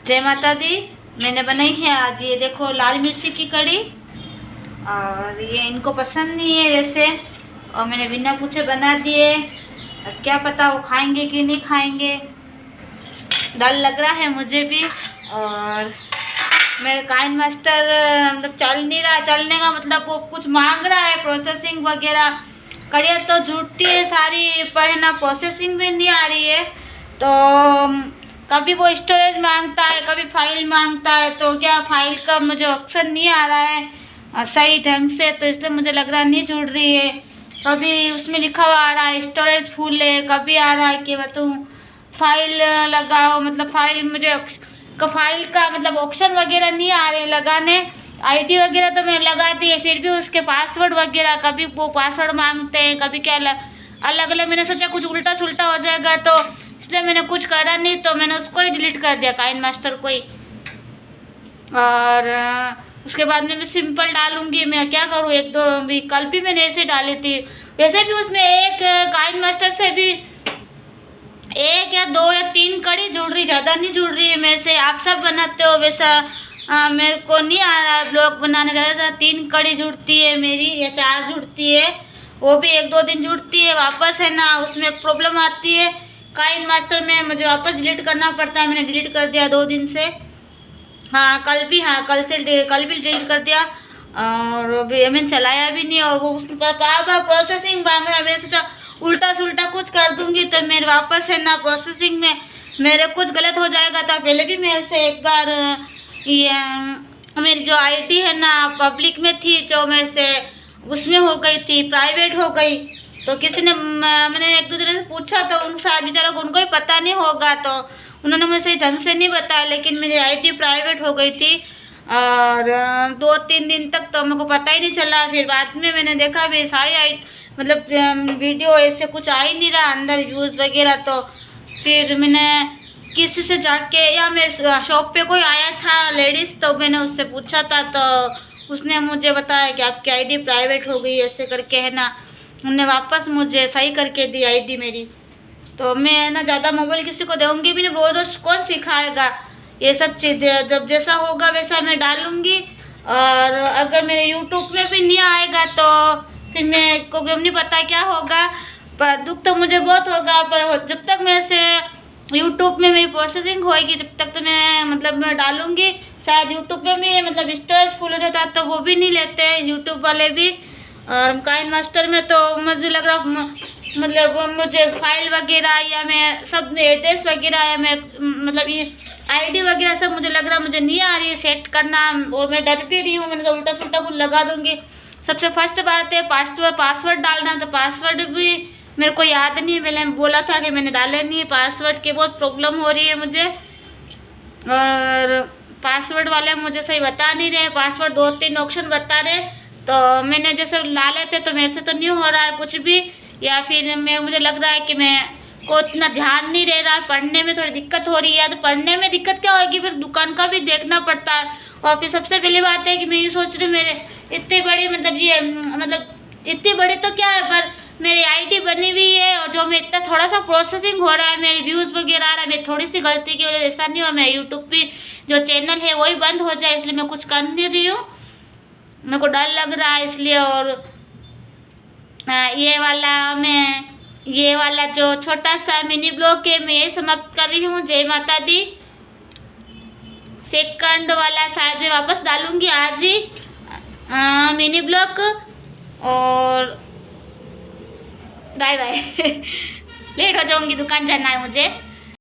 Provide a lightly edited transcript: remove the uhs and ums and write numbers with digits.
जय माता दी। मैंने बनाई है आज ये देखो लाल मिर्ची की कड़ी, और ये इनको पसंद नहीं है वैसे, और मैंने बिना पूछे बना दिए। अब क्या पता वो खाएंगे कि नहीं खाएंगे, डर लग रहा है मुझे भी। और मेरे काइन मास्टर मतलब चल नहीं रहा, चलने का मतलब वो कुछ मांग रहा है प्रोसेसिंग वगैरह। कड़ियाँ तो जुटती है सारी, पर है ना प्रोसेसिंग में नहीं आ रही है। तो कभी वो स्टोरेज मांगता है, कभी फाइल मांगता है, तो क्या फाइल का मुझे ऑप्शन नहीं आ रहा है सही ढंग से, तो इसलिए मुझे लग रहा नहीं जुड़ रही है। कभी उसमें लिखा हुआ आ रहा है स्टोरेज फुल है, कभी आ रहा है कि फाइल लगाओ, मतलब फाइल मुझे फाइल का मतलब ऑप्शन वगैरह नहीं आ रहे लगाने। आईडी वगैरह तो मैंने लगा दी है, फिर भी उसके पासवर्ड वगैरह कभी वो पासवर्ड मांगते हैं, कभी क्या अलग अलग। मैंने सोचा कुछ उल्टा सुल्टा हो जाएगा, तो इसलिए मैंने कुछ करा नहीं, तो मैंने उसको ही डिलीट कर दिया, काइन मास्टर को ही। और उसके बाद में मैं सिंपल डालूंगी। मैं क्या करूँ, एक दो भी कल भी मैंने ऐसे डाली थी, वैसे भी उसमें एक काइन मास्टर से भी एक या दो या तीन कड़ी जुड़ रही, ज़्यादा नहीं जुड़ रही है मेरे से। आप सब बनाते हो वैसा मेरे को नहीं आ रहा है ब्लॉग बनाने, ज़्यादा 3 कड़ी जुड़ती है मेरी या 4 जुड़ती है, वो भी 1-2 दिन जुड़ती है, वापस है ना उसमें प्रॉब्लम आती है। काइन मास्टर में मुझे वापस डिलीट करना पड़ता है, मैंने डिलीट कर दिया 2 दिन से। हाँ कल भी, हाँ कल भी डिलीट कर दिया, और अभी मैंने चलाया भी नहीं। और वो उसमें बार बार प्रोसेसिंग मांग रहा है। मैंने सोचा उल्टा सुल्टा कुछ कर दूंगी तो मेरे वापस है ना प्रोसेसिंग में मेरे कुछ गलत हो जाएगा। तो पहले भी मेरे से एक बार ये मेरी जो आईडी है ना पब्लिक में थी, जो मेरे से उसमें हो गई थी, प्राइवेट हो गई। तो किसी ने मैंने 1-2 दिन से पूछा, तो उन शायद बेचारा उनको ही पता नहीं होगा, तो उन्होंने मुझे सही ढंग से नहीं बताया, लेकिन मेरी आईडी प्राइवेट हो गई थी। और 2-3 दिन तक तो मेरे को पता ही नहीं चला। फिर बाद में मैंने देखा भी सारी मतलब वीडियो ऐसे कुछ आ ही नहीं रहा अंदर व्यूज़ वगैरह। तो फिर मैंने किसी से जाके, या मेरे शॉप पे कोई आया था लेडीज़, तो मैंने उससे पूछा था, तो उसने मुझे बताया कि आपकी आईडी प्राइवेट हो गई ऐसे करके, है ना। उन्होंने वापस मुझे सही करके दी आईडी मेरी। तो मैं ना ज़्यादा मोबाइल किसी को दूँगी भी नहीं, रोज़ रोज़ कौन सिखाएगा ये सब चीज़ें। जब जैसा होगा वैसा मैं डालूँगी। और अगर मेरे यूट्यूब में भी नहीं आएगा तो फिर मेरे को नहीं पता क्या होगा, पर दुख तो मुझे बहुत होगा। पर जब तक मेरे से यूट्यूब में मेरी प्रोसेसिंग होएगी, जब तक तो मैं मतलब मैं डालूँगी। शायद यूट्यूब में भी मतलब स्टोरेज फुल हो जाता तो वो भी नहीं लेते हैं यूट्यूब वाले भी। और काइन मास्टर में तो मुझे लग रहा मतलब मुझे फाइल वगैरह या मैं सब एड्रेस वगैरह या मैं मतलब ये आईडी वगैरह सब मुझे लग रहा मुझे नहीं आ रही है सेट करना, और मैं डर भी रही हूँ। मैंने तो उल्टा सुल्टा कुछ लगा दूँगी। सबसे फर्स्ट बात है पासवर्ड डालना, तो पासवर्ड भी मेरे को याद नहीं है। मैंने बोला था कि मैंने डाले नहीं है, पासवर्ड की बहुत प्रॉब्लम हो रही है मुझे। और पासवर्ड वाले मुझे सही बता नहीं रहे, पासवर्ड 2-3 ऑप्शन बता रहे। तो मैंने जैसे डाले थे तो मेरे से तो नहीं हो रहा है कुछ भी, या फिर मुझे लग रहा है कि मैं को इतना ध्यान नहीं रह रहा, पढ़ने में थोड़ी दिक्कत हो रही है। तो पढ़ने में दिक्कत क्या होगी, फिर दुकान का भी देखना पड़ता है। और फिर सबसे पहली बात है कि मैं ये सोच रही हूँ मेरे इतनी बड़ी मतलब ये मतलब इतनी बड़ी तो क्या है, पर मेरी आईडी बनी हुई है, और जो मैं इतना थोड़ा सा प्रोसेसिंग हो रहा है, मेरे व्यूज़ वगैरह आ रहा है, मेरी थोड़ी सी गलती की वजह से ऐसा नहीं हो मैं यूट्यूब पे जो चैनल है वही बंद हो जाए, इसलिए मैं कुछ कर नहीं रही हूँ। मेरे को डर लग रहा है इसलिए। और ये वाला जो छोटा सा मिनी ब्लॉग है मैं ये समाप्त कर रही हूँ। जय माता दी। सेकंड वाला शायद मैं वापस डालूंगी आज ही मिनी ब्लॉग। और बाय बाय लेट हो जाऊंगी, दुकान जाना है मुझे।